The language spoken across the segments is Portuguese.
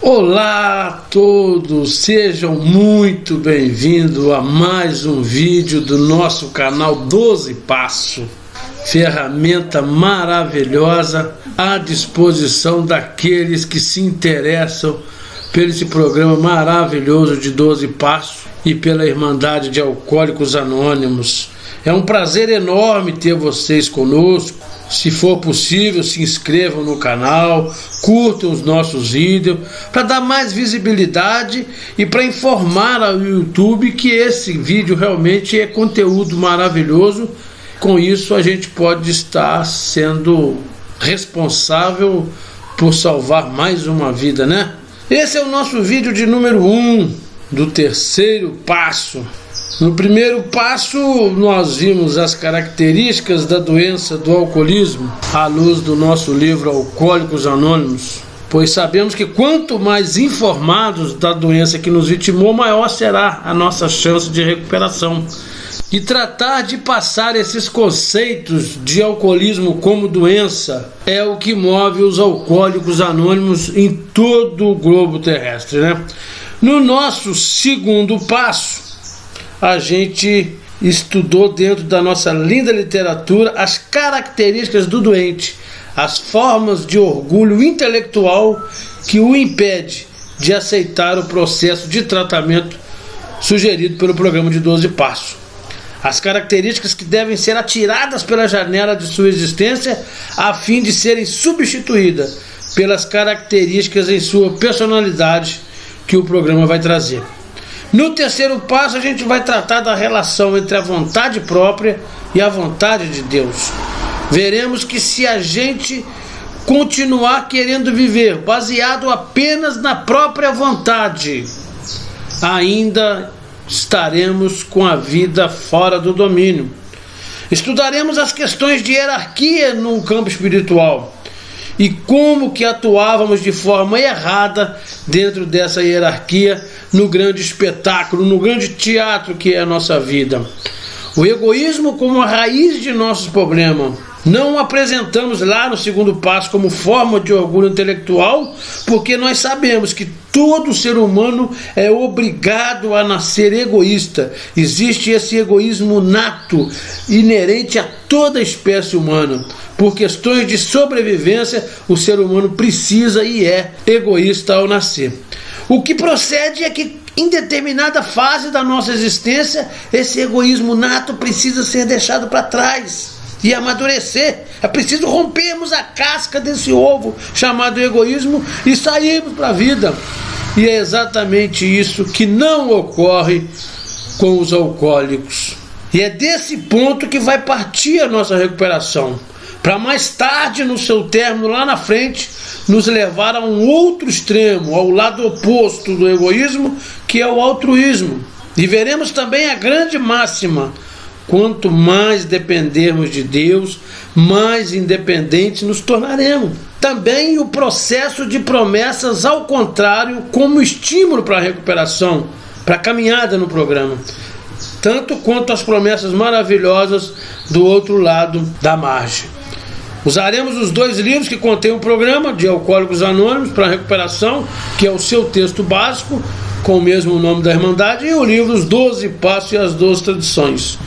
Olá a todos, sejam muito bem-vindos a mais um vídeo do nosso canal 12 Passos, ferramenta maravilhosa à disposição daqueles que se interessam por esse programa maravilhoso de 12 Passos e pela Irmandade de Alcoólicos Anônimos. É um prazer enorme ter vocês conosco. Se for possível, se inscrevam no canal, curtam os nossos vídeos, para dar mais visibilidade e para informar ao YouTube que esse vídeo realmente é conteúdo maravilhoso. Com isso, a gente pode estar sendo responsável por salvar mais uma vida, né? Esse é o nosso vídeo de número 1 do terceiro passo. No primeiro passo, nós vimos as características da doença do alcoolismo à luz do nosso livro Alcoólicos Anônimos, pois sabemos que quanto mais informados da doença que nos vitimou, maior será a nossa chance de recuperação. E tratar de passar esses conceitos de alcoolismo como doença é o que move os alcoólicos anônimos em todo o globo terrestre, né? No nosso segundo passo, a gente estudou dentro da nossa linda literatura as características do doente, as formas de orgulho intelectual que o impede de aceitar o processo de tratamento sugerido pelo programa de 12 Passos. As características que devem ser atiradas pela janela de sua existência a fim de serem substituídas pelas características em sua personalidade que o programa vai trazer. No terceiro passo, a gente vai tratar da relação entre a vontade própria e a vontade de Deus. Veremos que se a gente continuar querendo viver baseado apenas na própria vontade, ainda estaremos com a vida fora do domínio. Estudaremos as questões de hierarquia no campo espiritual e como que atuávamos de forma errada dentro dessa hierarquia no grande espetáculo, no grande teatro que é a nossa vida. O egoísmo como a raiz de nossos problemas. Não o apresentamos lá no segundo passo como forma de orgulho intelectual, porque nós sabemos que todo ser humano é obrigado a nascer egoísta. Existe esse egoísmo nato, inerente a toda a espécie humana. Por questões de sobrevivência, o ser humano precisa e é egoísta ao nascer. O que procede é que em determinada fase da nossa existência, esse egoísmo nato precisa ser deixado para trás e amadurecer. É preciso rompermos a casca desse ovo chamado egoísmo e sairmos para a vida. E é exatamente isso que não ocorre com os alcoólicos. E é desse ponto que vai partir a nossa recuperação, para mais tarde, no seu término lá na frente, nos levar a um outro extremo, ao lado oposto do egoísmo, que é o altruísmo. E veremos também a grande máxima: quanto mais dependermos de Deus, mais independentes nos tornaremos. Também o processo de promessas ao contrário, como estímulo para a recuperação, para a caminhada no programa, tanto quanto as promessas maravilhosas do outro lado da margem. Usaremos os dois livros que contêm o programa de Alcoólicos Anônimos para a recuperação, que é o seu texto básico, com o mesmo nome da Irmandade, e o livro Os 12 Passos e as 12 Tradições.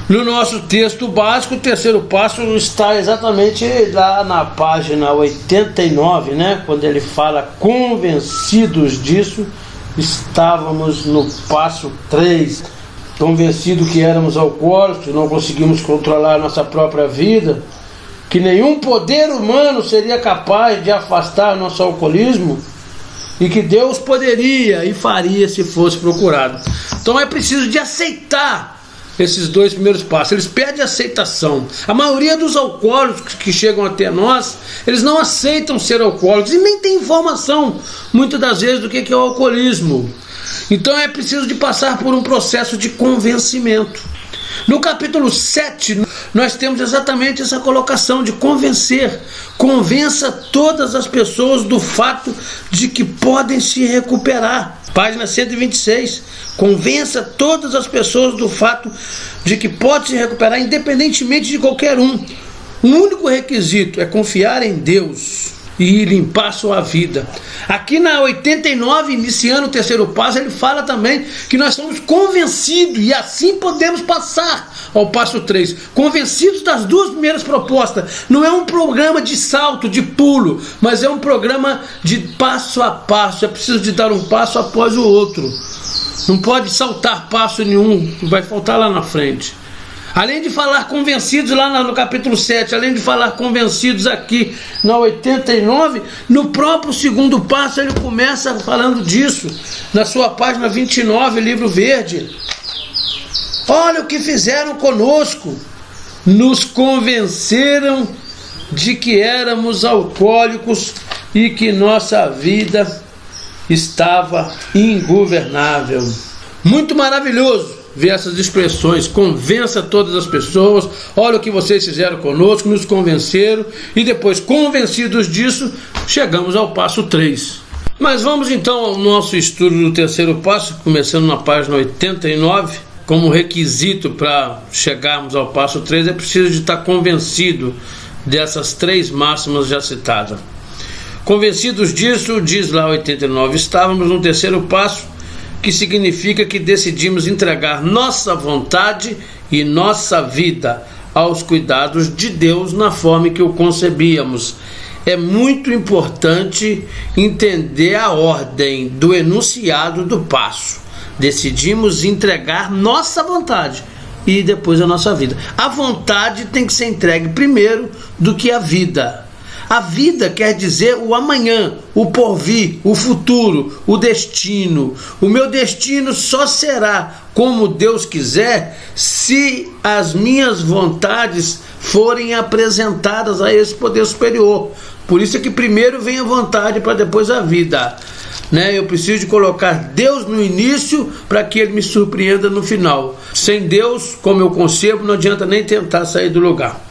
No nosso texto básico, o terceiro passo está exatamente lá na página 89, né? Quando ele fala convencidos disso, estávamos no passo 3, convencidos que éramos alcoólicos, não conseguimos controlar a nossa própria vida, que nenhum poder humano seria capaz de afastar nosso alcoolismo e que Deus poderia e faria se fosse procurado. Então é preciso de aceitar esses dois primeiros passos. Eles pedem aceitação. A maioria dos alcoólicos que chegam até nós, eles não aceitam ser alcoólicos e nem tem informação, muitas das vezes, do que é o alcoolismo. Então é preciso de passar por um processo de convencimento. No capítulo 7, nós temos exatamente essa colocação de convencer. Convença todas as pessoas do fato de que podem se recuperar. Página 126. Convença todas as pessoas do fato de que pode se recuperar independentemente de qualquer um. O único requisito é confiar em Deus e limpar sua vida. Aqui na 89, iniciando o terceiro passo, ele fala também que nós somos convencidos e assim podemos passar ao passo 3. Convencidos das duas primeiras propostas. Não é um programa de salto, de pulo, mas é um programa de passo a passo. É preciso de dar um passo após o outro. Não pode saltar passo nenhum, vai faltar lá na frente. Além de falar convencidos lá no capítulo 7, além de falar convencidos aqui na 89, no próprio segundo passo ele começa falando disso, na sua página 29, livro verde. Olha o que fizeram conosco, nos convenceram de que éramos alcoólicos e que nossa vida estava ingovernável. Muito maravilhoso ver essas expressões. Convença todas as pessoas. Olha o que vocês fizeram conosco, nos convenceram. E depois, convencidos disso, chegamos ao passo 3. Mas vamos então ao nosso estudo do terceiro passo, começando na página 89. Como requisito para chegarmos ao passo 3 é preciso de estar convencido dessas 3 máximas já citadas. Convencidos disso, diz lá 89, estávamos no terceiro passo, que significa que decidimos entregar nossa vontade e nossa vida aos cuidados de Deus na forma que o concebíamos. É muito importante entender a ordem do enunciado do passo. Decidimos entregar nossa vontade e depois a nossa vida. A vontade tem que ser entregue primeiro do que a vida. A vida quer dizer o amanhã, o porvir, o futuro, o destino. O meu destino só será como Deus quiser se as minhas vontades forem apresentadas a esse poder superior. Por isso é que primeiro vem a vontade para depois a vida. Eu preciso de colocar Deus no início para que Ele me surpreenda no final. Sem Deus, como eu concebo, não adianta nem tentar sair do lugar.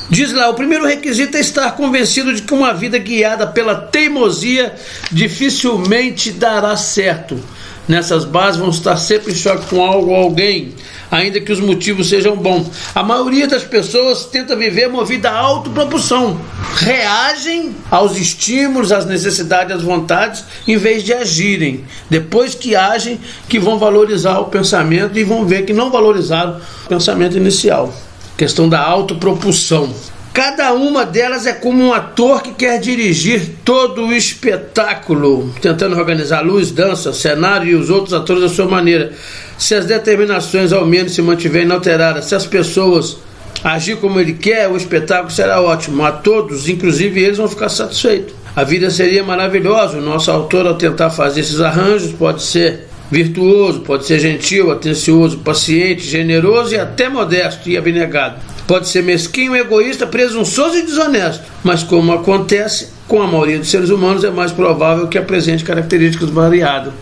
Diz lá, o primeiro requisito é estar convencido de que uma vida guiada pela teimosia dificilmente dará certo. Nessas bases vão estar sempre em choque com algo ou alguém, ainda que os motivos sejam bons. A maioria das pessoas tenta viver movida à autopropulsão. Reagem aos estímulos, às necessidades, às vontades, em vez de agirem. Depois que agem, que vão valorizar o pensamento e vão ver que não valorizaram o pensamento inicial. Questão da autopropulsão. Cada uma delas é como um ator que quer dirigir todo o espetáculo, tentando organizar luz, dança, cenário e os outros atores da sua maneira. Se as determinações ao menos se mantiverem inalteradas, se as pessoas agir como ele quer, o espetáculo será ótimo. A todos, inclusive eles, vão ficar satisfeitos. A vida seria maravilhosa. O nosso autor, ao tentar fazer esses arranjos, pode ser virtuoso, pode ser gentil, atencioso, paciente, generoso e até modesto e abnegado. Pode ser mesquinho, egoísta, presunçoso e desonesto. Mas como acontece com a maioria dos seres humanos, é mais provável que apresente características variadas.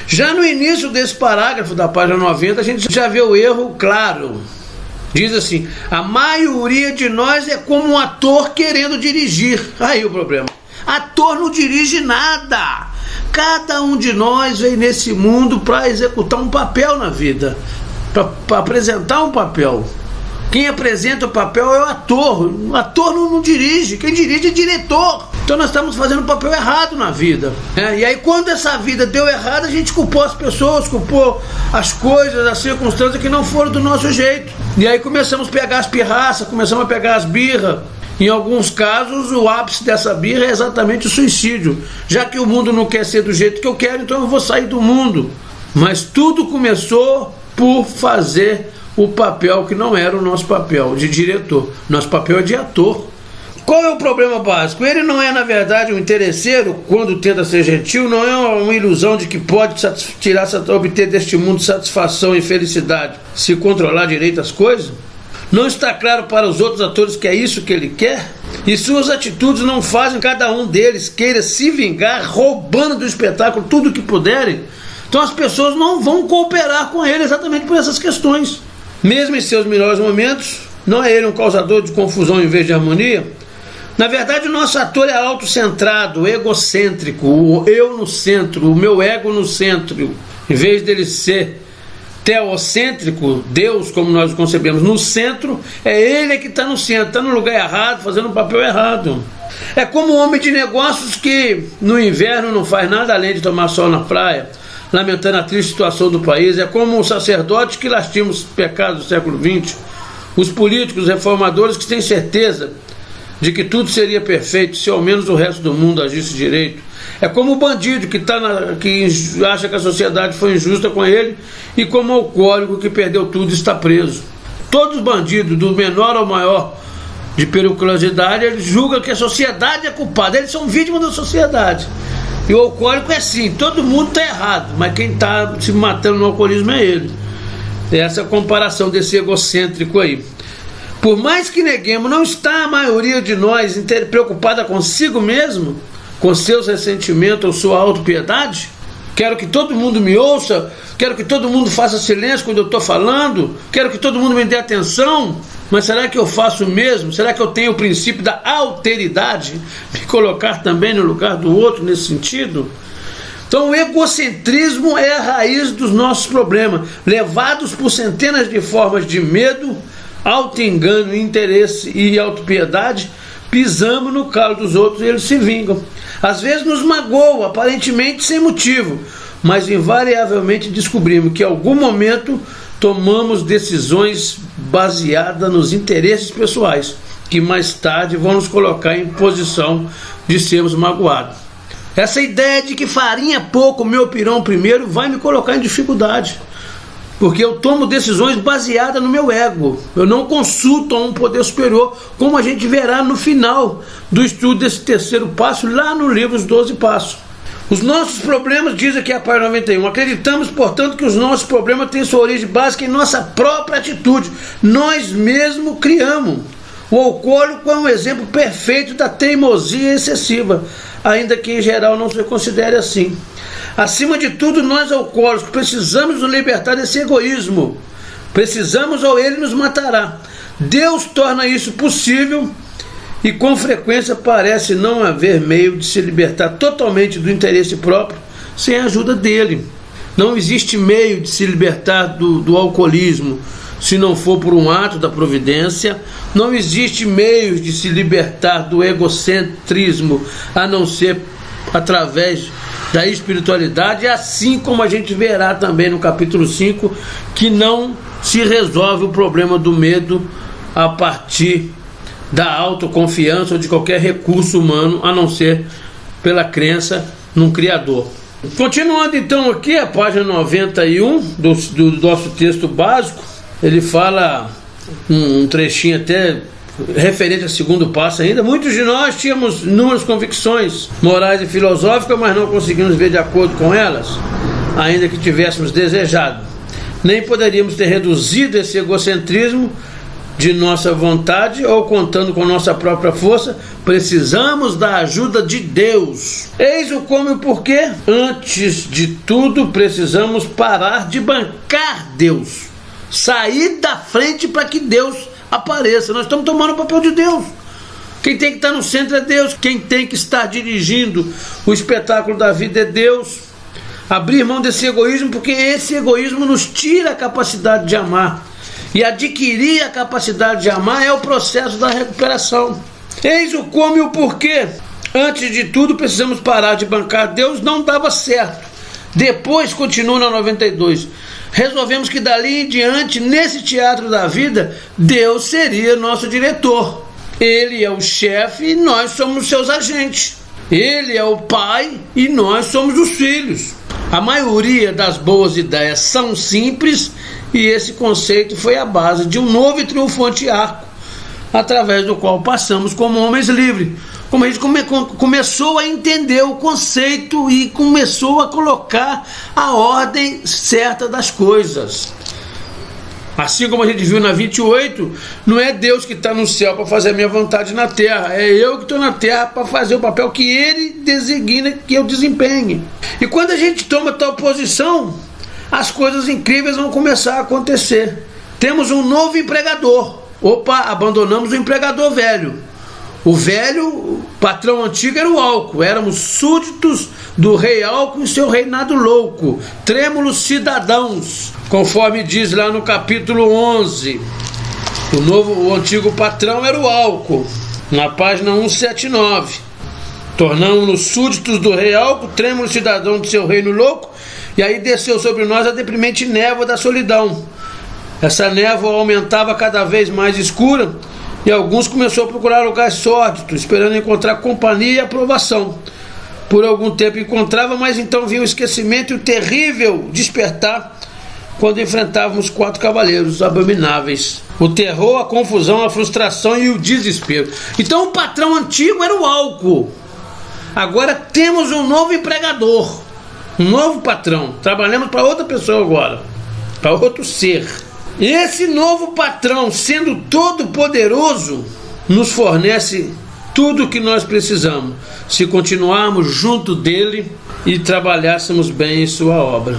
Já no início desse parágrafo da página 90, a gente já vê o erro claro. Diz assim, a maioria de nós é como um ator querendo dirigir. Aí o problema. Ator não dirige nada. Cada um de nós veio nesse mundo para executar um papel na vida, para apresentar um papel. Quem apresenta o papel é o ator. O ator não dirige, quem dirige é o diretor. Então nós estamos fazendo um papel errado na vida. E aí quando essa vida deu errado, a gente culpou as pessoas, culpou as coisas, as circunstâncias que não foram do nosso jeito. E aí começamos a pegar as pirraças, começamos a pegar as birras. Em alguns casos, o ápice dessa birra é exatamente o suicídio. Já que o mundo não quer ser do jeito que eu quero, então eu vou sair do mundo. Mas tudo começou por fazer o papel que não era o nosso papel de diretor. Nosso papel é de ator. Qual é o problema básico? Ele não é, na verdade, um interesseiro quando tenta ser gentil, não é uma ilusão de que pode obter deste mundo satisfação e felicidade se controlar direito as coisas? Não está claro para os outros atores que é isso que ele quer? E suas atitudes não fazem cada um deles queira se vingar, roubando do espetáculo tudo o que puderem? Então as pessoas não vão cooperar com ele exatamente por essas questões. Mesmo em seus melhores momentos, não é ele um causador de confusão em vez de harmonia? Na verdade, o nosso ator é autocentrado, egocêntrico, o eu no centro, o meu ego no centro, em vez dele ser teocêntrico, Deus, como nós o concebemos, no centro, é ele que está no centro, está no lugar errado, fazendo um papel errado. É como um homem de negócios que no inverno não faz nada além de tomar sol na praia, lamentando a triste situação do país. É como um sacerdote que lastima os pecados do século XX. Os políticos reformadores que têm certeza de que tudo seria perfeito se ao menos o resto do mundo agisse direito. É como o bandido que acha que a sociedade foi injusta com ele, e como o alcoólico que perdeu tudo e está preso. Todos os bandidos, do menor ao maior de periculosidade, eles julgam que a sociedade é culpada, eles são vítimas da sociedade. E o alcoólico é assim, todo mundo está errado, mas quem está se matando no alcoolismo é ele. Essa comparação desse egocêntrico aí. Por mais que neguemos, não está a maioria de nós preocupada consigo mesmo, com seus ressentimentos ou sua autopiedade? Quero que todo mundo me ouça, quero que todo mundo faça silêncio quando eu estou falando, quero que todo mundo me dê atenção, mas será que eu faço o mesmo? Será que eu tenho o princípio da alteridade? Me colocar também no lugar do outro nesse sentido? Então o egocentrismo é a raiz dos nossos problemas, levados por centenas de formas de medo, auto-engano, interesse e autopiedade. Pisamos no calo dos outros e eles se vingam. Às vezes nos magoam, aparentemente sem motivo, mas invariavelmente descobrimos que em algum momento tomamos decisões baseadas nos interesses pessoais, que mais tarde vão nos colocar em posição de sermos magoados. Essa ideia de que farinha pouco, meu pirão primeiro, vai me colocar em dificuldade, porque eu tomo decisões baseadas no meu ego. Eu não consulto a um poder superior, como a gente verá no final do estudo desse terceiro passo, lá no livro Os 12 Passos. Os nossos problemas, diz aqui a página 91, acreditamos, portanto, que os nossos problemas têm sua origem básica em nossa própria atitude. Nós mesmos criamos. O alcoólico é um exemplo perfeito da teimosia excessiva, ainda que em geral não se considere assim. Acima de tudo, nós alcoólicos precisamos nos libertar desse egoísmo. Precisamos ou ele nos matará. Deus torna isso possível e com frequência parece não haver meio de se libertar totalmente do interesse próprio sem a ajuda dele. Não existe meio de se libertar do alcoolismo se não for por um ato da providência. Não existe meio de se libertar do egocentrismo a não ser através da espiritualidade, assim como a gente verá também no capítulo 5, que não se resolve o problema do medo a partir da autoconfiança ou de qualquer recurso humano, a não ser pela crença num Criador. Continuando então aqui a página 91 do nosso texto básico, ele fala um trechinho até referente ao segundo passo ainda. Muitos de nós tínhamos inúmeras convicções morais e filosóficas, mas não conseguimos ver de acordo com elas, ainda que tivéssemos desejado. Nem poderíamos ter reduzido esse egocentrismo de nossa vontade ou contando com nossa própria força. Precisamos da ajuda de Deus. Eis o como e o porquê. Antes de tudo, precisamos parar de bancar Deus, sair da frente para que Deus apareça. Nós estamos tomando o papel de Deus. Quem tem que estar no centro é Deus. Quem tem que estar dirigindo o espetáculo da vida é Deus. Abrir mão desse egoísmo, porque esse egoísmo nos tira a capacidade de amar. E adquirir a capacidade de amar é o processo da recuperação. Eis o como e o porquê. Antes de tudo, precisamos parar de bancar Deus. Não dava certo. Depois, continua na 92. Resolvemos que dali em diante, nesse teatro da vida, Deus seria nosso diretor. Ele é o chefe e nós somos seus agentes. Ele é o pai e nós somos os filhos. A maioria das boas ideias são simples, e esse conceito foi a base de um novo e triunfante arco, através do qual passamos como homens livres. Como a gente começou a entender o conceito e começou a colocar a ordem certa das coisas. Assim como a gente viu na 28, não é Deus que está no céu para fazer a minha vontade na terra, é eu que estou na terra para fazer o papel que Ele designa que eu desempenhe. E quando a gente toma tal posição, as coisas incríveis vão começar a acontecer. Temos um novo empregador. Abandonamos o empregador velho. O velho patrão antigo era o álcool. Éramos súditos do rei álcool e seu reinado louco, trêmulos cidadãos, conforme diz lá no capítulo 11. O antigo patrão era o álcool. na página 179. Tornamos-nos súditos do rei Alco, trêmulo cidadão do seu reino louco, e aí desceu sobre nós a deprimente névoa da solidão. Essa névoa aumentava cada vez mais escura, e alguns começaram a procurar lugares sórdidos, esperando encontrar companhia e aprovação. Por algum tempo encontrava, mas então vinha o esquecimento e o terrível despertar quando enfrentávamos 4 cavaleiros abomináveis. O terror, a confusão, a frustração e o desespero. Então o patrão antigo era o álcool. Agora temos um novo empregador, um novo patrão. Trabalhamos para outra pessoa agora, para outro ser. Esse novo patrão, sendo todo poderoso, nos fornece tudo o que nós precisamos, se continuarmos junto dele e trabalhássemos bem em sua obra.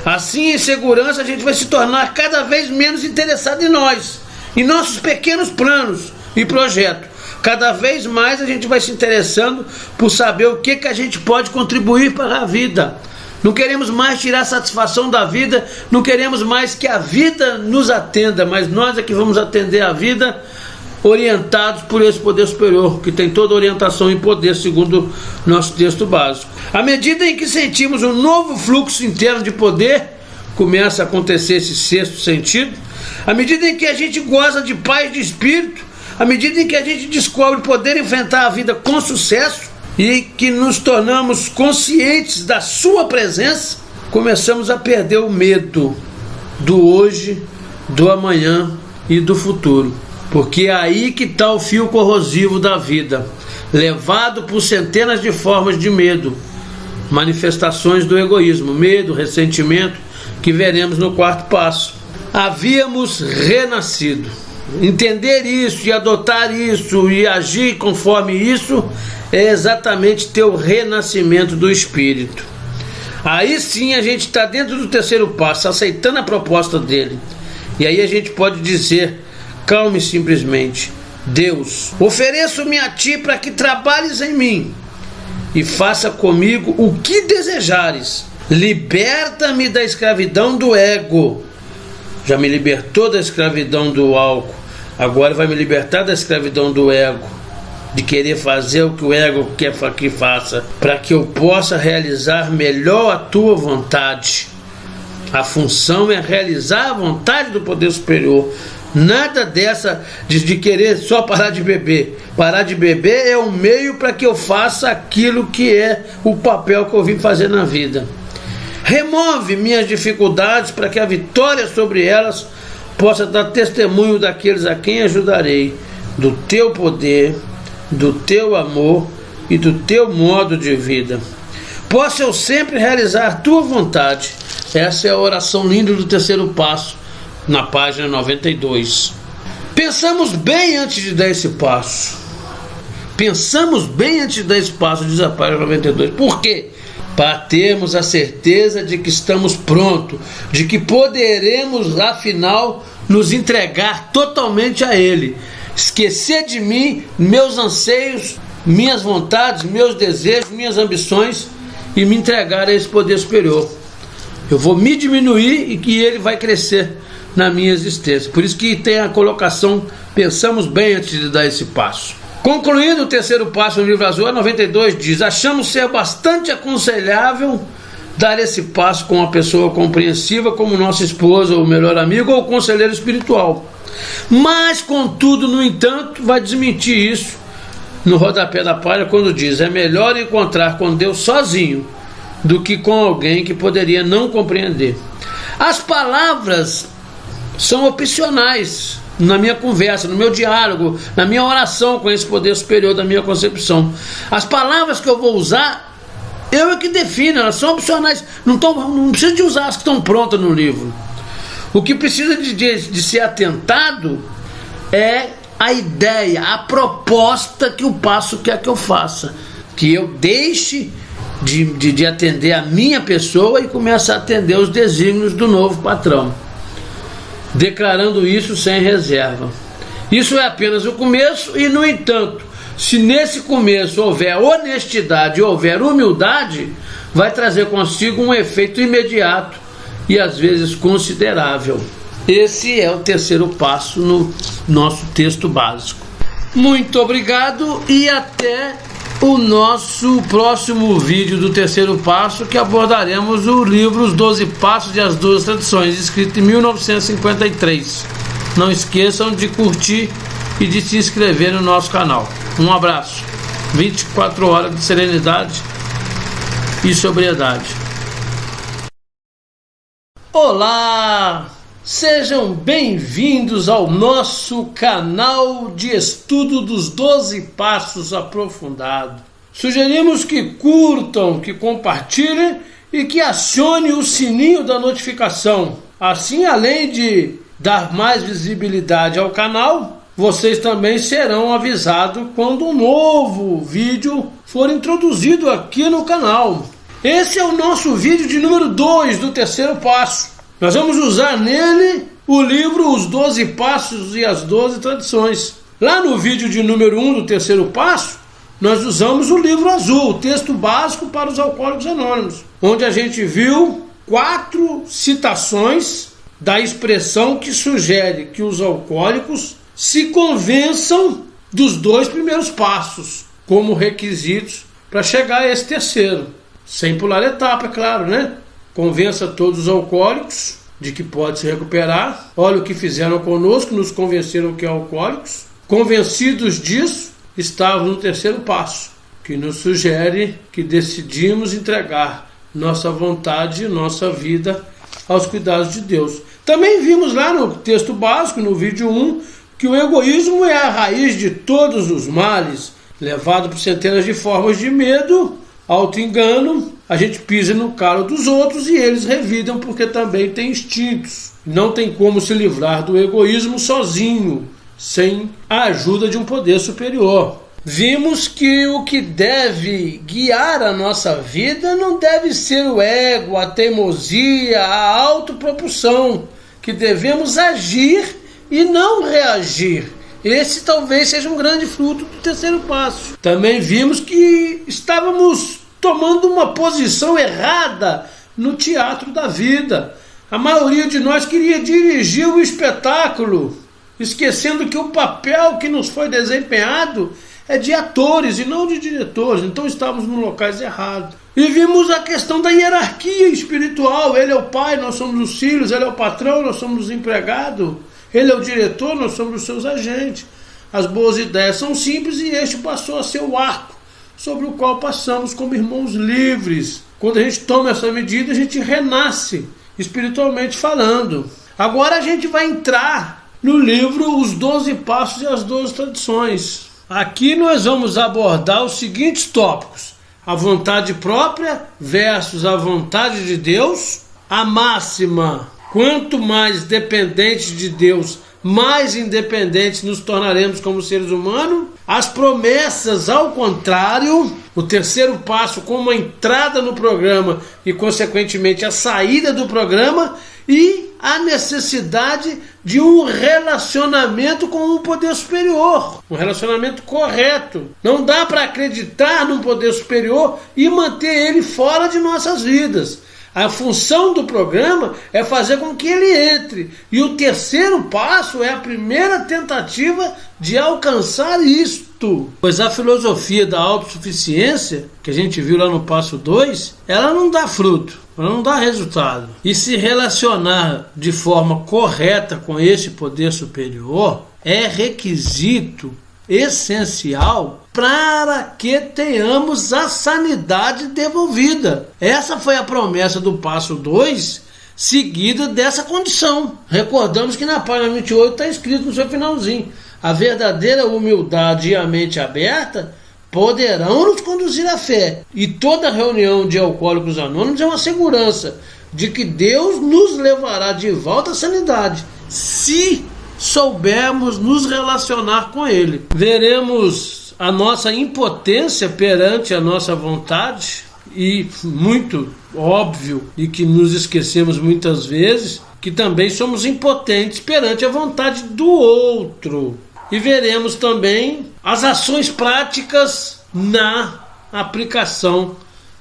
Assim, em segurança, a gente vai se tornar cada vez menos interessado em nós, em nossos pequenos planos e projetos. Cada vez mais a gente vai se interessando por saber o que a gente pode contribuir para a vida. Não queremos mais tirar satisfação da vida, não queremos mais que a vida nos atenda, mas nós é que vamos atender a vida, orientados por esse poder superior, que tem toda orientação em poder, segundo nosso texto básico. À medida em que sentimos um novo fluxo interno de poder, começa a acontecer esse sexto sentido. À medida em que a gente goza de paz de espírito, à medida em que a gente descobre poder enfrentar a vida com sucesso e que nos tornamos conscientes da sua presença, começamos a perder o medo do hoje, do amanhã e do futuro. Porque é aí que está o fio corrosivo da vida, levado por centenas de formas de medo, manifestações do egoísmo, medo, ressentimento, que veremos no 4º passo. Havíamos renascido. Entender isso e adotar isso e agir conforme isso é exatamente ter o renascimento do espírito. Aí sim a gente está dentro do 3º passo, aceitando a proposta dele. E aí a gente pode dizer calme simplesmente: Deus, ofereço-me a ti para que trabalhes em mim e faça comigo o que desejares. Liberta-me da escravidão do ego. Já me libertou da escravidão do álcool, agora vai me libertar da escravidão do ego, de querer fazer o que o ego quer que faça, para que eu possa realizar melhor a tua vontade. A função é realizar a vontade do poder superior. Nada dessa de querer só parar de beber. Parar de beber é um meio para que eu faça aquilo que é o papel que eu vim fazer na vida. Remove minhas dificuldades para que a vitória sobre elas possa dar testemunho daqueles a quem ajudarei, do teu poder, do teu amor e do teu modo de vida. Possa eu sempre realizar a tua vontade. Essa é a oração linda do 3º passo, na página 92. Pensamos bem antes de dar esse passo. Pensamos bem antes de dar esse passo, diz a página 92. Por quê? Para termos a certeza de que estamos prontos, de que poderemos, afinal, nos entregar totalmente a Ele. Esquecer de mim, meus anseios, minhas vontades, meus desejos, minhas ambições e me entregar a esse poder superior. Eu vou me diminuir e que Ele vai crescer na minha existência. Por isso que tem a colocação: pensamos bem antes de dar esse passo. Concluindo o 3º passo no livro azul, a 92 diz: achamos ser bastante aconselhável dar esse passo com uma pessoa compreensiva como nossa esposa, ou melhor amigo, ou conselheiro espiritual. Mas, contudo, no entanto, vai desmentir isso no rodapé da página quando diz: é melhor encontrar com Deus sozinho do que com alguém que poderia não compreender. As palavras são opcionais na minha conversa, no meu diálogo, na minha oração com esse poder superior da minha concepção. As palavras que eu vou usar, eu é que defino, elas são opcionais. Não precisa de usar as que estão prontas no livro. O que precisa de ser atentado é a ideia, a proposta que o passo quer que eu faça. Que eu deixe de atender a minha pessoa e comece a atender os desígnios do novo patrão, declarando isso sem reserva. Isso é apenas o começo e, no entanto, se nesse começo houver honestidade e houver humildade, vai trazer consigo um efeito imediato e às vezes considerável. Esse é o 3º passo no nosso texto básico. Muito obrigado e até o nosso próximo vídeo do terceiro passo, que abordaremos o livro Os 12 Passos e as 12 Tradições, escrito em 1953. Não esqueçam de curtir e de se inscrever no nosso canal. Um abraço. 24 horas de serenidade e sobriedade. Olá! Sejam bem-vindos ao nosso canal de estudo dos 12 Passos Aprofundado. Sugerimos que curtam, que compartilhem e que acionem o sininho da notificação. Assim, além de dar mais visibilidade ao canal, vocês também serão avisados quando um novo vídeo for introduzido aqui no canal. Esse é o nosso vídeo de número 2 do terceiro passo. Nós vamos usar nele o livro Os 12 Passos e as 12 Tradições. Lá no vídeo de número 1 do terceiro passo, nós usamos o livro azul, o texto básico para os Alcoólicos Anônimos, onde a gente viu 4 citações da expressão que sugere que os alcoólicos se convençam dos 2 primeiros passos como requisitos para chegar a esse terceiro. Sem pular etapa, é claro, né? Convença todos os alcoólicos de que pode se recuperar. Olha o que fizeram conosco, nos convenceram que é alcoólicos. Convencidos disso, estávamos no terceiro passo, que nos sugere que decidimos entregar nossa vontade e nossa vida aos cuidados de Deus. Também vimos lá no texto básico, no vídeo 1, que o egoísmo é a raiz de todos os males, levado por centenas de formas de medo, auto-engano. A gente pisa no calo dos outros e eles revidam porque também têm instintos. Não tem como se livrar do egoísmo sozinho, sem a ajuda de um poder superior. Vimos que o que deve guiar a nossa vida não deve ser o ego, a teimosia, a autopropulsão, que devemos agir e não reagir. Esse talvez seja um grande fruto do terceiro passo. Também vimos que estávamos tomando uma posição errada no teatro da vida. A maioria de nós queria dirigir o espetáculo, esquecendo que o papel que nos foi desempenhado é de atores e não de diretores. Então estávamos nos locais errados. E vimos a questão da hierarquia espiritual. Ele é o pai, nós somos os filhos. Ele é o patrão, nós somos os empregados. Ele é o diretor, nós somos os seus agentes. As boas ideias são simples e este passou a ser o arco sobre o qual passamos como irmãos livres. Quando a gente toma essa medida, a gente renasce, espiritualmente falando. Agora a gente vai entrar no livro Os 12 Passos e as 12 Tradições. Aqui nós vamos abordar os seguintes tópicos: a vontade própria versus a vontade de Deus, a máxima: quanto mais dependentes de Deus, mais independentes nos tornaremos como seres humanos. As promessas, ao contrário. O terceiro passo, como a entrada no programa e, consequentemente, a saída do programa. E a necessidade de um relacionamento com um poder superior, um relacionamento correto. Não dá para acreditar num poder superior e manter ele fora de nossas vidas. A função do programa é fazer com que ele entre. E o terceiro passo é a primeira tentativa de alcançar isto. Pois a filosofia da autossuficiência, que a gente viu lá no passo 2, ela não dá fruto, ela não dá resultado. E se relacionar de forma correta com esse poder superior é requisito essencial para que tenhamos a sanidade devolvida. Essa foi a promessa do passo 2, seguida dessa condição. Recordamos que na página 28 está escrito no seu finalzinho: a verdadeira humildade e a mente aberta poderão nos conduzir à fé. E toda reunião de alcoólicos anônimos é uma segurança de que Deus nos levará de volta à sanidade, se soubermos nos relacionar com Ele. Veremos a nossa impotência perante a nossa vontade, e muito óbvio, e que nos esquecemos muitas vezes, que também somos impotentes perante a vontade do outro. E veremos também as ações práticas na aplicação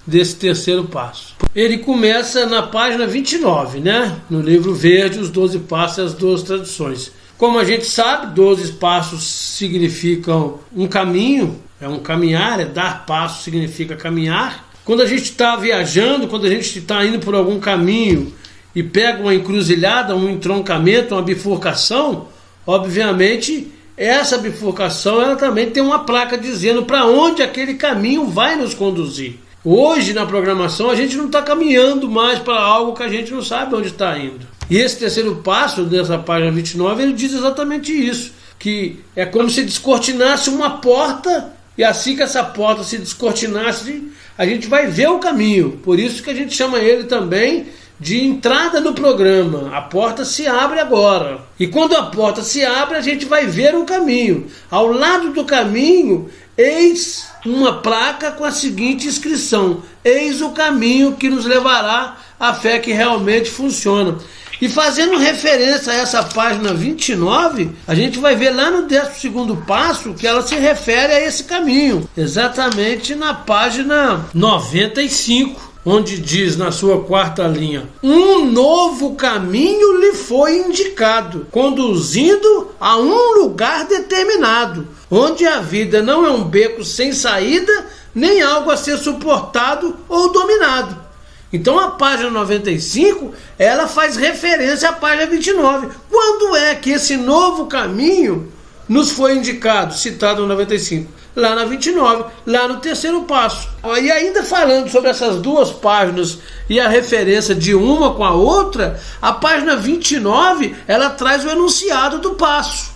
desse terceiro passo. Ele começa na página 29, né? No livro verde, Os 12 Passos e as 12 Tradições. Como a gente sabe, 12 passos significam um caminho, é um caminhar, é dar passo significa caminhar. Quando a gente está viajando, quando a gente está indo por algum caminho e pega uma encruzilhada, um entroncamento, uma bifurcação, obviamente essa bifurcação ela também tem uma placa dizendo para onde aquele caminho vai nos conduzir. Hoje na programação a gente não está caminhando mais para algo que a gente não sabe onde está indo. E esse terceiro passo dessa página 29 ele diz exatamente isso, que é como se descortinasse uma porta e assim que essa porta se descortinasse a gente vai ver o caminho. Por isso que a gente chama ele também de entrada no programa. A porta se abre agora. E quando a porta se abre, a gente vai ver o caminho. Ao lado do caminho, eis uma placa com a seguinte inscrição: eis o caminho que nos levará à fé que realmente funciona. E fazendo referência a essa página 29, a gente vai ver lá no 12º passo que ela se refere a esse caminho. Exatamente na página 95. Onde diz na sua 4ª linha: um novo caminho lhe foi indicado, conduzindo a um lugar determinado, onde a vida não é um beco sem saída, nem algo a ser suportado ou dominado. Então a página 95, ela faz referência à página 29. Quando é que esse novo caminho nos foi indicado, citado no 95? Lá na 29, lá no 3º passo. E ainda falando sobre essas duas páginas e a referência de uma com a outra, a página 29, ela traz o enunciado do passo,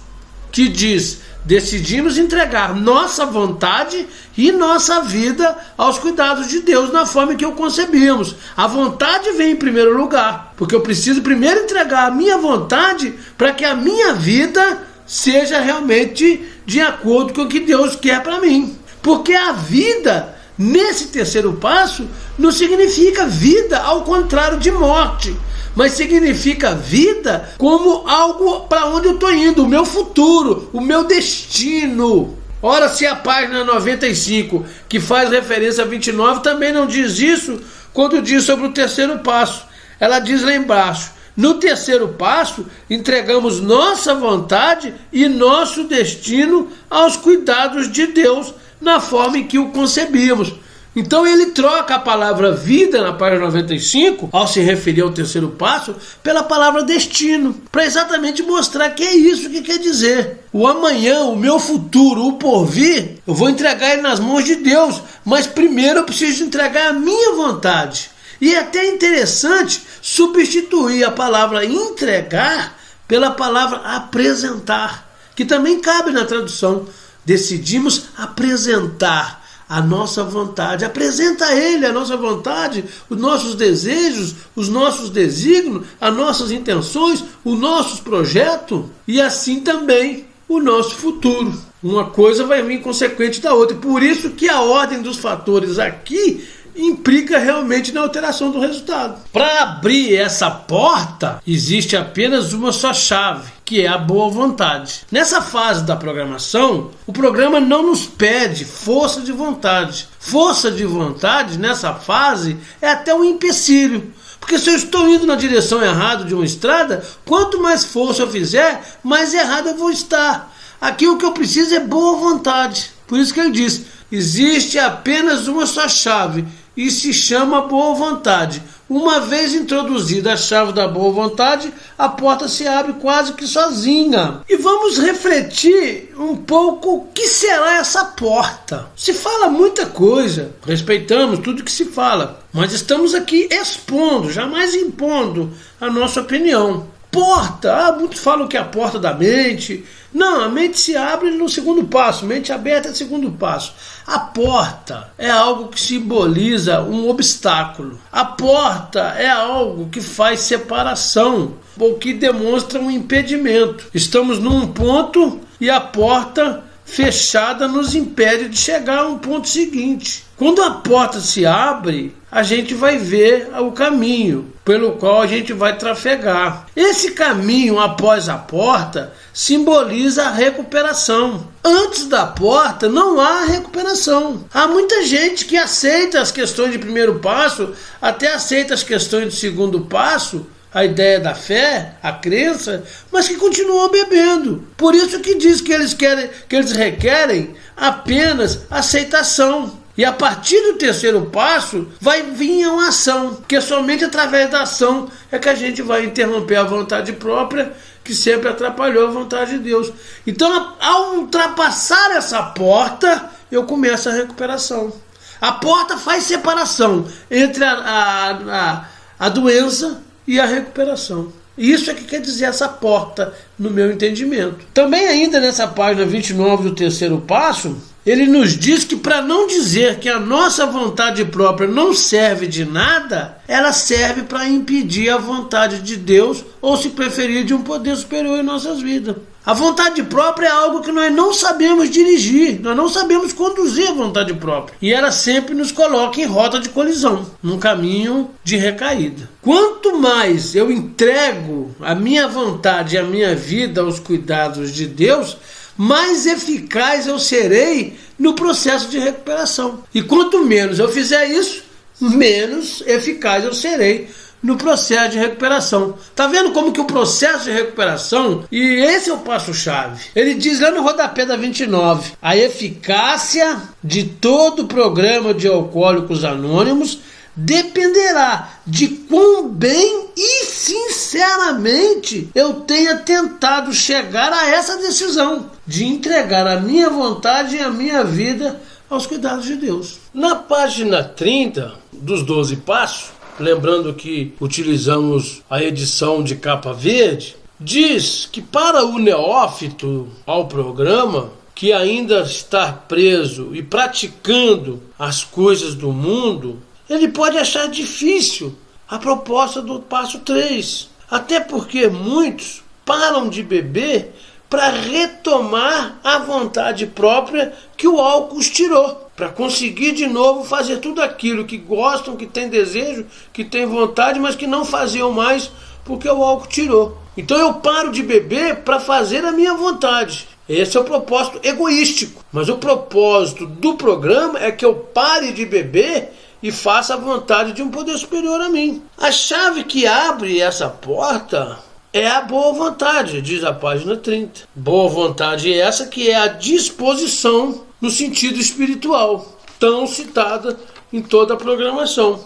que diz: decidimos entregar nossa vontade e nossa vida aos cuidados de Deus na forma que o concebíamos. A vontade vem em primeiro lugar, porque eu preciso primeiro entregar a minha vontade para que a minha vida seja realmente de acordo com o que Deus quer para mim. Porque a vida, nesse 3º passo, não significa vida ao contrário de morte, mas significa vida como algo para onde eu estou indo, o meu futuro, o meu destino. Ora, se a página 95, que faz referência a 29, também não diz isso quando diz sobre o 3º passo. Ela diz lá embaixo: no 3º passo, entregamos nossa vontade e nosso destino aos cuidados de Deus na forma em que o concebíamos. Então ele troca a palavra vida na página 95, ao se referir ao 3º passo, pela palavra destino, para exatamente mostrar que é isso que quer dizer. O amanhã, o meu futuro, o porvir, eu vou entregar ele nas mãos de Deus, mas primeiro eu preciso entregar a minha vontade. E é até interessante substituir a palavra entregar pela palavra apresentar, que também cabe na tradução. Decidimos apresentar a nossa vontade. Apresenta a Ele a nossa vontade, os nossos desejos, os nossos desígnios, as nossas intenções, os nossos projetos e assim também o nosso futuro. Uma coisa vai vir consequente da outra. Por isso que a ordem dos fatores aqui implica realmente na alteração do resultado. Para abrir essa porta, existe apenas uma só chave, que é a boa vontade. Nessa fase da programação, o programa não nos pede força de vontade. Força de vontade, nessa fase, é até um empecilho. Porque se eu estou indo na direção errada de uma estrada, quanto mais força eu fizer, mais errado eu vou estar. Aqui o que eu preciso é boa vontade. Por isso que ele diz: existe apenas uma só chave, e se chama boa vontade. Uma vez introduzida a chave da boa vontade, a porta se abre quase que sozinha. E vamos refletir um pouco o que será essa porta. Se fala muita coisa, respeitamos tudo que se fala, mas estamos aqui expondo, jamais impondo a nossa opinião. Porta, muitos falam que é a porta da mente. Não, a mente se abre no 2º passo, mente aberta é o 2º passo. A porta é algo que simboliza um obstáculo. A porta é algo que faz separação, ou que demonstra um impedimento. Estamos num ponto e a porta fechada nos impede de chegar a um ponto seguinte. Quando a porta se abre, a gente vai ver o caminho pelo qual a gente vai trafegar. Esse caminho após a porta simboliza a recuperação. Antes da porta não há recuperação. Há muita gente que aceita as questões de 1º passo, até aceita as questões de 2º passo, a ideia da fé, a crença, mas que continuam bebendo. Por isso que diz que eles requerem apenas aceitação. E a partir do terceiro passo vai vir uma ação, que somente através da ação é que a gente vai interromper a vontade própria, que sempre atrapalhou a vontade de Deus. Então, ao ultrapassar essa porta, eu começo a recuperação. A porta faz separação entre a doença e a recuperação. Isso é que quer dizer essa porta, no meu entendimento. Também ainda nessa página 29 do terceiro passo, ele nos diz que para não dizer que a nossa vontade própria não serve de nada, ela serve para impedir a vontade de Deus, ou se preferir, de um poder superior em nossas vidas. A vontade própria é algo que nós não sabemos dirigir, nós não sabemos conduzir a vontade própria. E ela sempre nos coloca em rota de colisão, num caminho de recaída. Quanto mais eu entrego a minha vontade e a minha vida aos cuidados de Deus, mais eficaz eu serei no processo de recuperação. E quanto menos eu fizer isso, menos eficaz eu serei no processo de recuperação. Tá vendo como que o processo de recuperação, e esse é o passo-chave, ele diz lá no rodapé da 29, a eficácia de todo o programa de Alcoólicos Anônimos dependerá de quão bem e sinceramente eu tenha tentado chegar a essa decisão de entregar a minha vontade e a minha vida aos cuidados de Deus. Na página 30 dos 12 passos, lembrando que utilizamos a edição de capa verde, diz que para o neófito ao programa, que ainda está preso e praticando as coisas do mundo, ele pode achar difícil a proposta do passo 3. Até porque muitos param de beber para retomar a vontade própria que o álcool os tirou. Para conseguir de novo fazer tudo aquilo que gostam, que têm desejo, que têm vontade, mas que não faziam mais porque o álcool tirou. Então eu paro de beber para fazer a minha vontade. Esse é o propósito egoístico. Mas o propósito do programa é que eu pare de beber e faça a vontade de um poder superior a mim. A chave que abre essa porta é a boa vontade, diz a página 30. Boa vontade é essa que é a disposição no sentido espiritual, tão citada em toda a programação.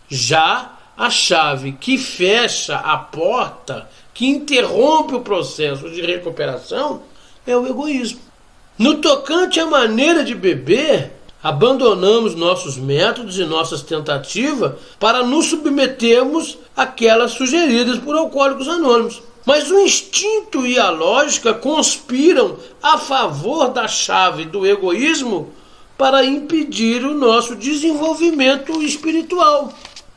Já a chave que fecha a porta, que interrompe o processo de recuperação, é o egoísmo. No tocante à maneira de beber, abandonamos nossos métodos e nossas tentativas para nos submetermos àquelas sugeridas por Alcoólicos Anônimos. Mas o instinto e a lógica conspiram a favor da chave do egoísmo para impedir o nosso desenvolvimento espiritual.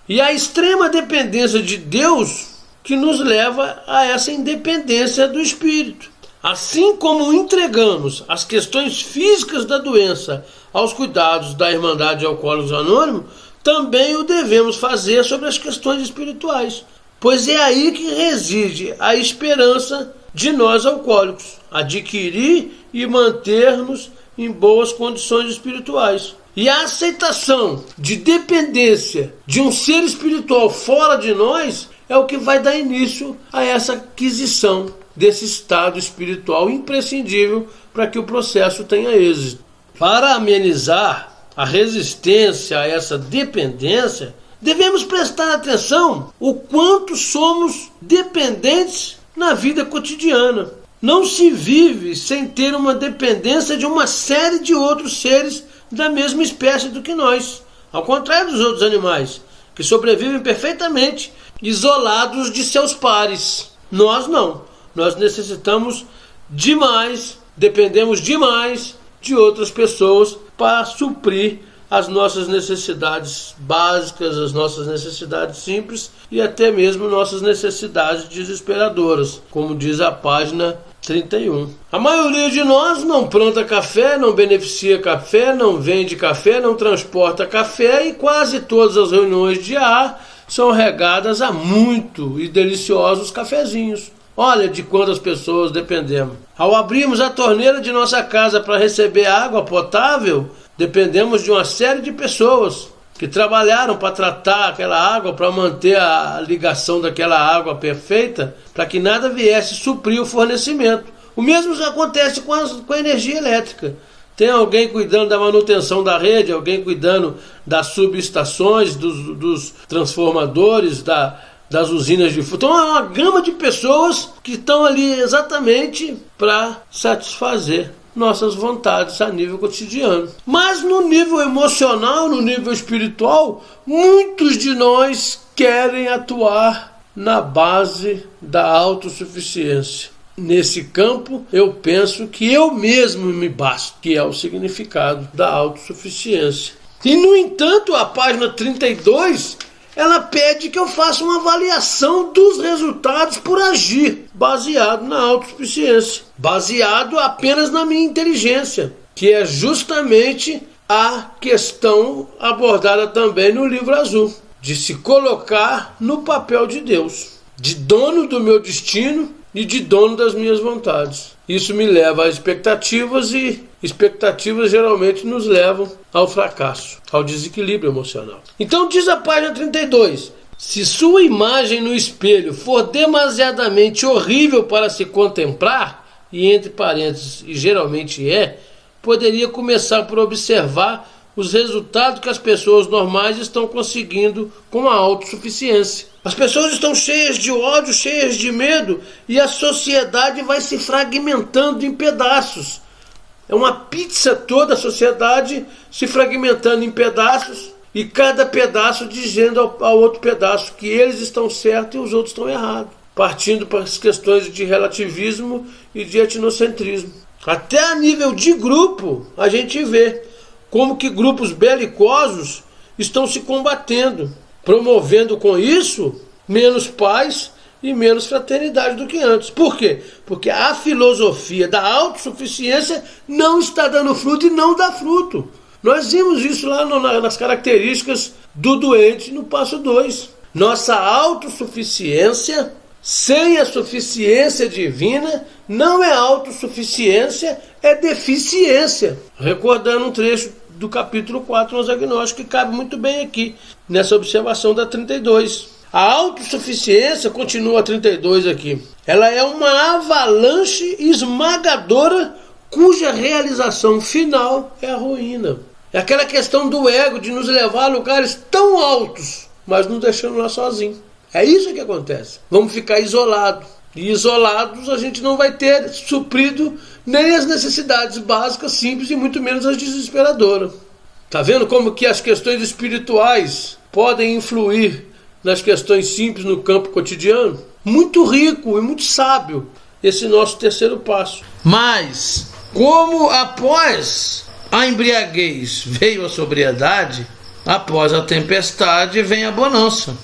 E a extrema dependência de Deus que nos leva a essa independência do espírito. Assim como entregamos as questões físicas da doença aos cuidados da Irmandade de Alcoólicos Anônimos, também o devemos fazer sobre as questões espirituais. Pois é aí que reside a esperança de nós alcoólicos, adquirir e manter-nos em boas condições espirituais. E a aceitação de dependência de um ser espiritual fora de nós é o que vai dar início a essa aquisição desse estado espiritual imprescindível para que o processo tenha êxito. Para amenizar a resistência a essa dependência, devemos prestar atenção o quanto somos dependentes na vida cotidiana. Não se vive sem ter uma dependência de uma série de outros seres da mesma espécie do que nós. Ao contrário dos outros animais, que sobrevivem perfeitamente isolados de seus pares. Nós não. Nós necessitamos demais, dependemos demais de outras pessoas para suprir as nossas necessidades básicas, as nossas necessidades simples e até mesmo nossas necessidades desesperadoras, como diz a página 31. A maioria de nós não planta café, não beneficia café, não vende café, não transporta café e quase todas as reuniões de ar são regadas a muito e deliciosos cafezinhos. Olha de quantas pessoas dependemos. Ao abrirmos a torneira de nossa casa para receber água potável, dependemos de uma série de pessoas. que trabalharam para tratar aquela água, para manter a ligação daquela água perfeita, para que nada viesse suprir o fornecimento. O mesmo acontece com a energia elétrica. Tem alguém cuidando da manutenção da rede, alguém cuidando das subestações, dos transformadores, das usinas de fogo. Então é uma gama de pessoas que estão ali exatamente para satisfazer nossas vontades a nível cotidiano. Mas no nível emocional, no nível espiritual, muitos de nós querem atuar na base da autossuficiência. Nesse campo, eu penso que eu mesmo me basto, que é o significado da autossuficiência. E, no entanto, a página 32, ela pede que eu faça uma avaliação dos resultados por agir, baseado na autossuficiência, baseado apenas na minha inteligência, que é justamente a questão abordada também no livro azul, de se colocar no papel de Deus, de dono do meu destino e de dono das minhas vontades. Isso me leva a expectativas, e expectativas geralmente nos levam ao fracasso, ao desequilíbrio emocional. Então diz a página 32, se sua imagem no espelho for demasiadamente horrível para se contemplar, e entre parênteses, e geralmente poderia começar por observar os resultados que as pessoas normais estão conseguindo com a autossuficiência. As pessoas estão cheias de ódio, cheias de medo, e a sociedade vai se fragmentando em pedaços. É uma pizza toda a sociedade se fragmentando em pedaços, e cada pedaço dizendo ao outro pedaço que eles estão certos e os outros estão errados, partindo para as questões de relativismo e de etnocentrismo. Até a nível de grupo, a gente vê como que grupos belicosos estão se combatendo, promovendo com isso menos paz e menos fraternidade do que antes. Por quê? Porque a filosofia da autossuficiência não está dando fruto e não dá fruto. Nós vimos isso lá nas características do doente no passo 2. Nossa autossuficiência, sem a suficiência divina, não é autossuficiência, é deficiência. Recordando um trecho do capítulo 4 nos agnósticos, que cabe muito bem aqui, nessa observação da 32. A autossuficiência, continua a 32 aqui, ela é uma avalanche esmagadora cuja realização final é a ruína. É aquela questão do ego, de nos levar a lugares tão altos, mas nos deixando lá sozinhos. É isso que acontece. Vamos ficar isolados. E isolados a gente não vai ter suprido nem as necessidades básicas, simples, e muito menos as desesperadoras. Está vendo como que as questões espirituais podem influir nas questões simples no campo cotidiano? Muito rico e muito sábio esse nosso terceiro passo. Mas, como após a embriaguez veio a sobriedade, após a tempestade vem a bonança.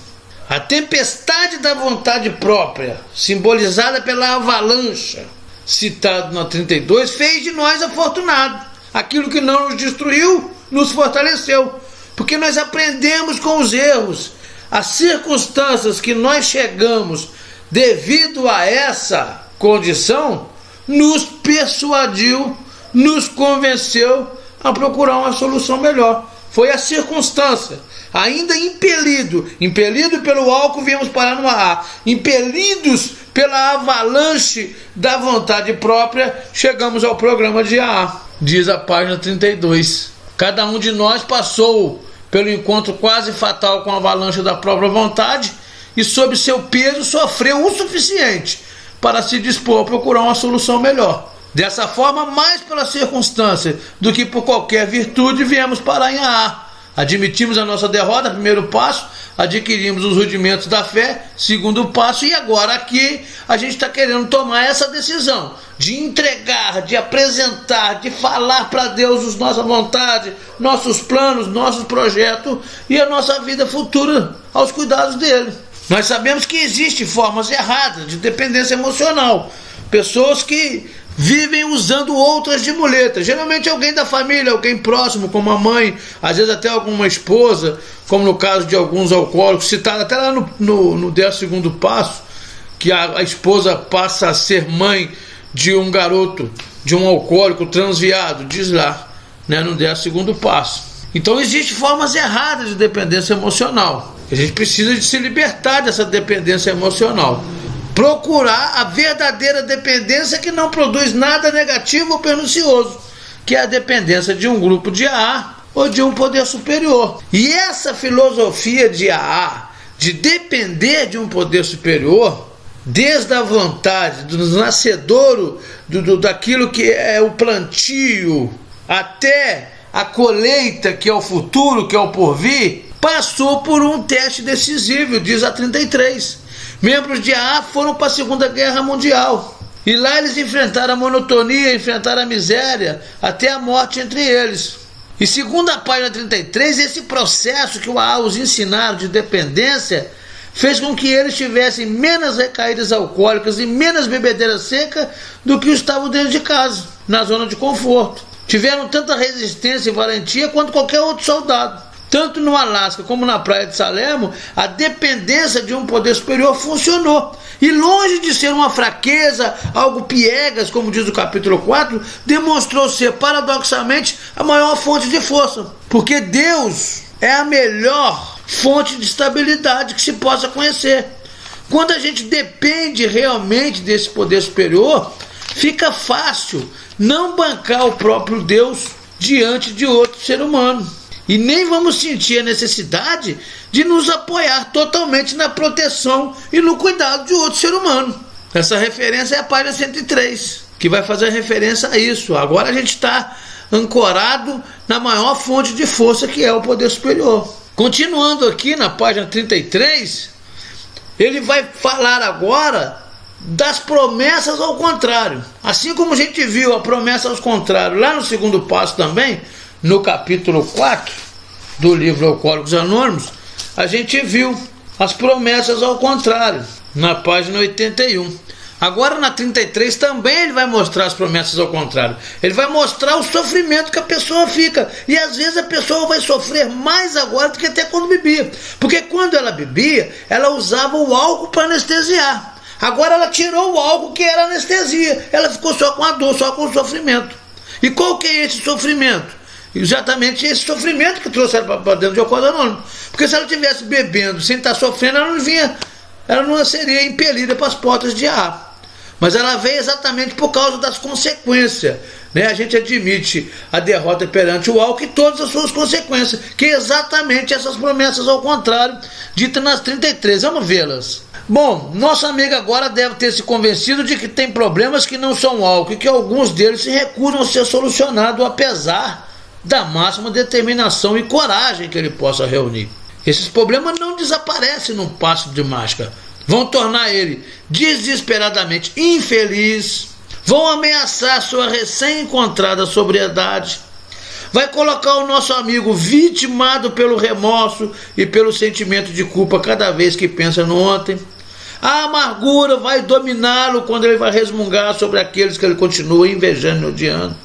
A tempestade da vontade própria, simbolizada pela avalanche, citado na 32, fez de nós afortunados. Aquilo que não nos destruiu, nos fortaleceu. Porque nós aprendemos com os erros. As circunstâncias que nós chegamos devido a essa condição, nos persuadiu, nos convenceu a procurar uma solução melhor. Foi a circunstância. Ainda impelido pelo álcool, viemos parar no AA. Impelidos pela avalanche da vontade própria, chegamos ao programa de AA. Diz a página 32. Cada um de nós passou pelo encontro quase fatal com a avalanche da própria vontade e, sob seu peso, sofreu o suficiente para se dispor a procurar uma solução melhor. Dessa forma, mais pela circunstância do que por qualquer virtude, viemos parar em AA. Admitimos a nossa derrota, primeiro passo, adquirimos os rudimentos da fé, segundo passo, e agora aqui a gente está querendo tomar essa decisão de entregar, de apresentar, de falar para Deus nossa vontade, nossos planos, nossos projetos e a nossa vida futura aos cuidados dele. Nós sabemos que existem formas erradas de dependência emocional, pessoas que vivem usando outras de muleta, geralmente alguém da família, alguém próximo, como a mãe, às vezes até alguma esposa, como no caso de alguns alcoólicos, citado até lá no 12º passo, que a esposa passa a ser mãe de um garoto, de um alcoólico transviado, diz lá, né, no 12º passo. Então existem formas erradas de dependência emocional. A gente precisa de se libertar dessa dependência emocional. Procurar a verdadeira dependência que não produz nada negativo ou pernicioso, que é a dependência de um grupo de AA ou de um poder superior. E essa filosofia de AA, de depender de um poder superior, desde a vontade, do nascedouro, daquilo que é o plantio, até a colheita, que é o futuro, que é o porvir, passou por um teste decisivo, diz a 33. Membros de AA foram para a Segunda Guerra Mundial. E lá eles enfrentaram a monotonia, enfrentaram a miséria, até a morte entre eles. E segundo a página 33, esse processo que o AA os ensinaram de dependência fez com que eles tivessem menos recaídas alcoólicas e menos bebedeira seca do que estavam dentro de casa, na zona de conforto. Tiveram tanta resistência e valentia quanto qualquer outro soldado. Tanto no Alasca como na praia de Salerno, a dependência de um poder superior funcionou. E longe de ser uma fraqueza, algo piegas, como diz o capítulo 4, demonstrou ser, paradoxalmente, a maior fonte de força. Porque Deus é a melhor fonte de estabilidade que se possa conhecer. Quando a gente depende realmente desse poder superior, fica fácil não bancar o próprio Deus diante de outro ser humano. E nem vamos sentir a necessidade de nos apoiar totalmente na proteção e no cuidado de outro ser humano. Essa referência é a página 103, que vai fazer referência a isso. Agora a gente está ancorado na maior fonte de força, que é o poder superior. Continuando aqui na página 33, ele vai falar agora das promessas ao contrário. Assim como a gente viu a promessa ao contrário lá no segundo passo também, no capítulo 4 do livro Alcoólicos Anônimos, a gente viu as promessas ao contrário, na página 81. Agora na 33 também ele vai mostrar as promessas ao contrário. Ele vai mostrar o sofrimento que a pessoa fica. E às vezes a pessoa vai sofrer mais agora do que até quando bebia. Porque quando ela bebia, ela usava o álcool para anestesiar. Agora ela tirou o álcool, que era anestesia. Ela ficou só com a dor, só com o sofrimento. E qual que é esse sofrimento? Exatamente esse sofrimento que trouxe ela para dentro de Alcoólicos Anônimos. Porque se ela estivesse bebendo sem estar sofrendo, ela não seria impelida para as portas de AA. Mas ela veio exatamente por causa das consequências. A gente admite a derrota perante o álcool e todas as suas consequências, que é exatamente essas promessas ao contrário, ditas nas 33. Vamos vê-las. Bom, nosso amigo agora deve ter se convencido de que tem problemas que não são álcool e que alguns deles se recusam a ser solucionados, apesar da máxima determinação e coragem que ele possa reunir. Esses problemas não desaparecem num passo de mágica. Vão tornar ele desesperadamente infeliz, vão ameaçar sua recém-encontrada sobriedade, vai colocar o nosso amigo vitimado pelo remorso e pelo sentimento de culpa cada vez que pensa no ontem. A amargura vai dominá-lo quando ele vai resmungar sobre aqueles que ele continua invejando e odiando.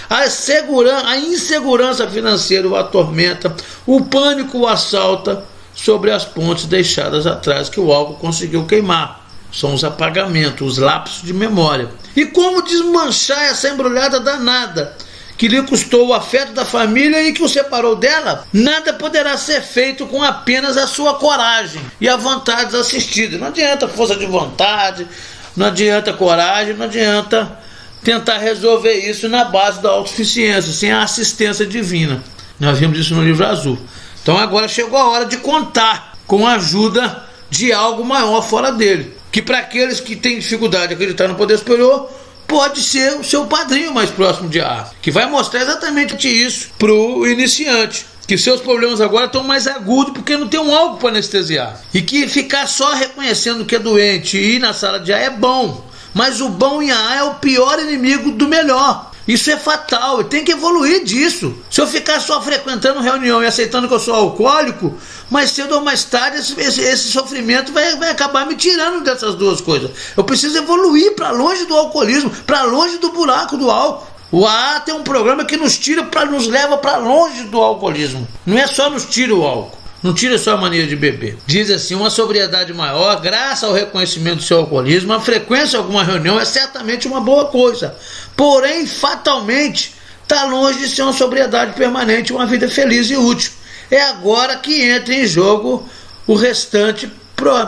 A insegurança financeira o atormenta, o pânico o assalta sobre as pontes deixadas atrás que o álcool conseguiu queimar. São os apagamentos, os lapsos de memória. E como desmanchar essa embrulhada danada que lhe custou o afeto da família e que o separou dela? Nada poderá ser feito com apenas a sua coragem e a vontade assistida. Não adianta força de vontade, não adianta coragem, não adianta tentar resolver isso na base da autossuficiência, sem a assistência divina. Nós vimos isso no livro azul. Então agora chegou a hora de contar com a ajuda de algo maior fora dele, que para aqueles que têm dificuldade de acreditar no poder superior, pode ser o seu padrinho mais próximo de AA, que vai mostrar exatamente isso para o iniciante, que seus problemas agora estão mais agudos porque não tem um álcool para anestesiar, e que ficar só reconhecendo que é doente e ir na sala de AA é bom, mas o bom em AA é o pior inimigo do melhor. Isso é fatal, tem que evoluir disso. Se eu ficar só frequentando reunião e aceitando que eu sou alcoólico, mais cedo ou mais tarde esse sofrimento vai acabar me tirando dessas duas coisas. Eu preciso evoluir para longe do alcoolismo, para longe do buraco do álcool. O AA tem um programa que nos leva para longe do alcoolismo. Não é só nos tira o álcool. Não tira só a mania de beber. Diz assim: uma sobriedade maior, graças ao reconhecimento do seu alcoolismo, a frequência de alguma reunião é certamente uma boa coisa. Porém, fatalmente, está longe de ser uma sobriedade permanente, uma vida feliz e útil. É agora que entra em jogo o restante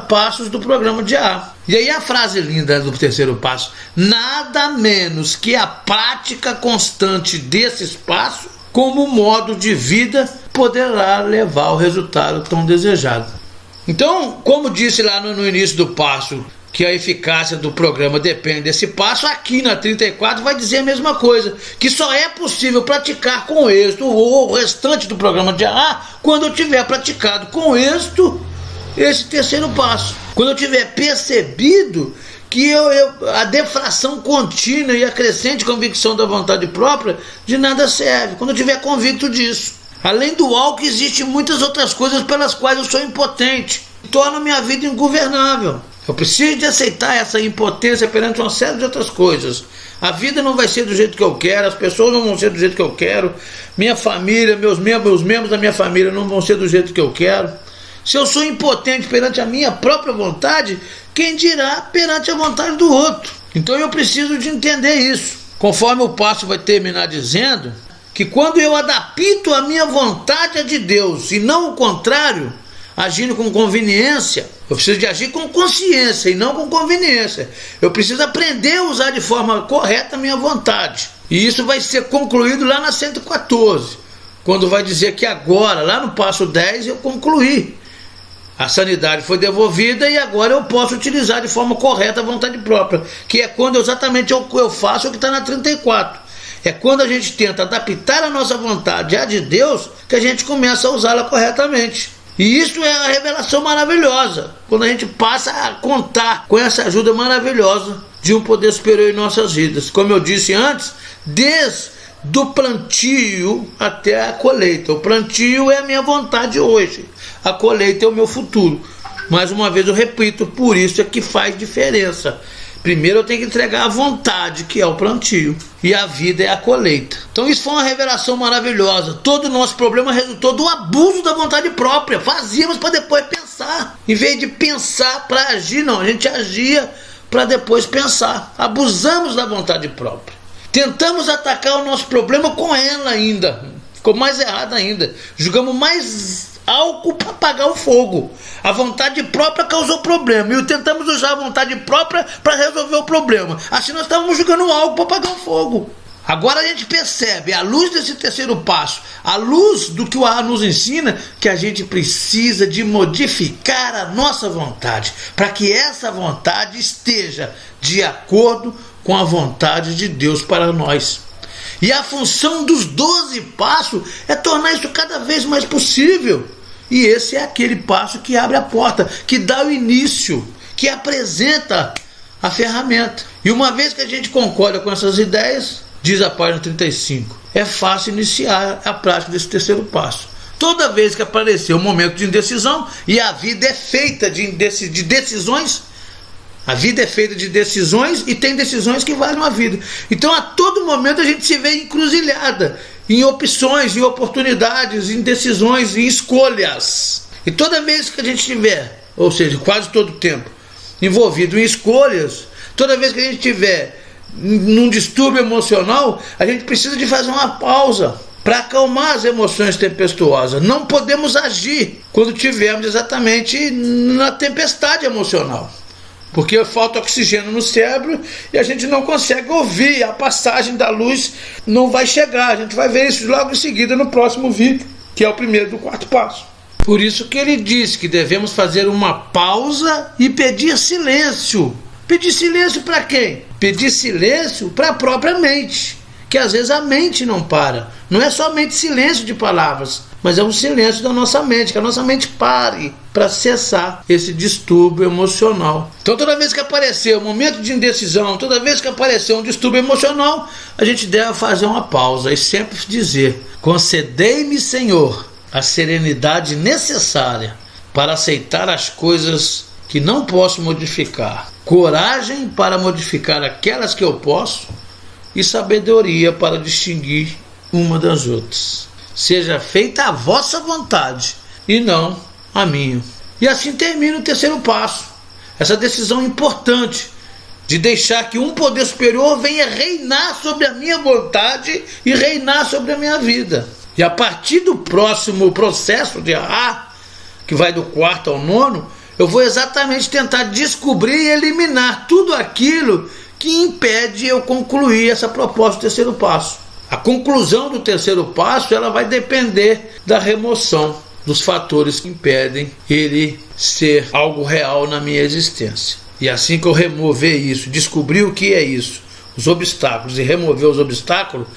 passos do programa de A. E aí a frase linda do terceiro passo: nada menos que a prática constante desses passos como modo de vida poderá levar ao resultado tão desejado. Então, como disse lá no início do passo, que a eficácia do programa depende desse passo, aqui na 34 vai dizer a mesma coisa, que só é possível praticar com êxito o restante do programa de A quando eu tiver praticado com êxito esse terceiro passo. Quando eu tiver percebido que a defração contínua e a crescente convicção da vontade própria de nada serve. Quando eu tiver convicto disso. Além do álcool, existem muitas outras coisas pelas quais eu sou impotente. Torna minha vida ingovernável. Eu preciso de aceitar essa impotência perante uma série de outras coisas. A vida não vai ser do jeito que eu quero, as pessoas não vão ser do jeito que eu quero, minha família, os membros da minha família não vão ser do jeito que eu quero. Se eu sou impotente perante a minha própria vontade, quem dirá perante a vontade do outro? Então eu preciso de entender isso. Conforme o passo vai terminar dizendo que quando eu adapto a minha vontade a de Deus e não o contrário, agindo com conveniência, eu preciso de agir com consciência e não com conveniência. Eu preciso aprender a usar de forma correta a minha vontade. E isso vai ser concluído lá na 114, quando vai dizer que agora, lá no passo 10, eu concluí. A sanidade foi devolvida e agora eu posso utilizar de forma correta a vontade própria, que é quando exatamente eu faço o que está na 34. É quando a gente tenta adaptar a nossa vontade à de Deus que a gente começa a usá-la corretamente. E isso é a revelação maravilhosa, quando a gente passa a contar com essa ajuda maravilhosa de um poder superior em nossas vidas. Como eu disse antes, desde do plantio até a colheita. O plantio é a minha vontade hoje, a colheita é o meu futuro. Mais uma vez eu repito, por isso é que faz diferença. Primeiro eu tenho que entregar a vontade, que é o plantio, e a vida é a colheita. Então isso foi uma revelação maravilhosa. Todo o nosso problema resultou do abuso da vontade própria. Fazíamos para depois pensar. Em vez de pensar para agir, não, a gente agia para depois pensar. Abusamos da vontade própria. Tentamos atacar o nosso problema com ela ainda. Ficou mais errado ainda. Jogamos mais álcool para apagar o fogo. A vontade própria causou problema e tentamos usar a vontade própria para resolver o problema. Assim nós estávamos jogando álcool para apagar o fogo. Agora a gente percebe, à luz desse terceiro passo, à luz do que o A nos ensina, que a gente precisa de modificar a nossa vontade, para que essa vontade esteja de acordo com a vontade de Deus para nós. E a função dos 12 passos é tornar isso cada vez mais possível. E esse é aquele passo que abre a porta, que dá o início, que apresenta a ferramenta. E uma vez que a gente concorda com essas ideias, diz a página 35, é fácil iniciar a prática desse terceiro passo. Toda vez que aparecer um momento de indecisão, e a vida é feita de decisões, a vida é feita de decisões e tem decisões que valem a vida. Então a todo momento a gente se vê encruzilhada em opções, em oportunidades, em decisões, em escolhas. E toda vez que a gente tiver, ou seja, quase todo o tempo, envolvido em escolhas, toda vez que a gente tiver num distúrbio emocional, a gente precisa de fazer uma pausa para acalmar as emoções tempestuosas. Não podemos agir quando tivermos exatamente na tempestade emocional, porque falta oxigênio no cérebro e a gente não consegue ouvir, a passagem da luz não vai chegar. A gente vai ver isso logo em seguida no próximo vídeo, que é o primeiro do quarto passo. Por isso que ele diz que devemos fazer uma pausa e pedir silêncio. Pedir silêncio para quem? Pedir silêncio para a própria mente, que às vezes a mente não para. Não é somente silêncio de palavras, mas é um silêncio da nossa mente, que a nossa mente pare para cessar esse distúrbio emocional. Então toda vez que aparecer um momento de indecisão, toda vez que aparecer um distúrbio emocional, a gente deve fazer uma pausa e sempre dizer: concedei-me, Senhor, a serenidade necessária para aceitar as coisas que não posso modificar, coragem para modificar aquelas que eu posso e sabedoria para distinguir uma das outras. Seja feita a vossa vontade e não a minha. E assim termina o terceiro passo, essa decisão importante de deixar que um poder superior venha reinar sobre a minha vontade e reinar sobre a minha vida. E a partir do próximo processo de Ahá, que vai do 4º ao 9º, eu vou exatamente tentar descobrir e eliminar tudo aquilo que impede eu concluir essa proposta do terceiro passo. A conclusão do terceiro passo ela vai depender da remoção dos fatores que impedem ele ser algo real na minha existência. E assim que eu remover isso, descobrir o que é isso, os obstáculos, e remover os obstáculos,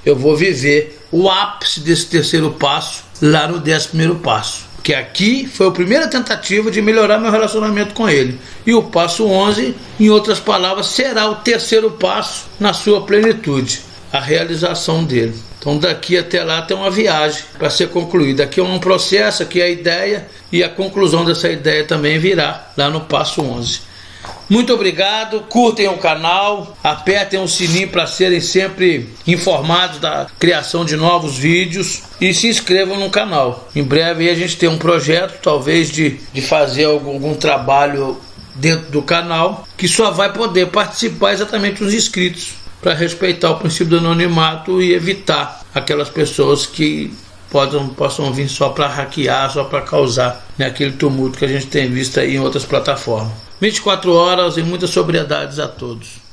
eu vou viver o ápice desse terceiro passo lá no 11º passo. Que aqui foi a primeira tentativa de melhorar meu relacionamento com ele. E o passo 11, em outras palavras, será o terceiro passo na sua plenitude, a realização dele. Então daqui até lá tem uma viagem para ser concluída. Aqui é um processo, aqui é a ideia, e a conclusão dessa ideia também virá lá no passo 11. Muito obrigado, curtem o canal, apertem o sininho para serem sempre informados da criação de novos vídeos e se inscrevam no canal. Em breve a gente tem um projeto, talvez de fazer algum trabalho dentro do canal, que só vai poder participar exatamente os inscritos, para respeitar o princípio do anonimato e evitar aquelas pessoas que possam vir só para hackear, só para causar, né, aquele tumulto que a gente tem visto aí em outras plataformas. 24 horas e muitas sobriedades a todos.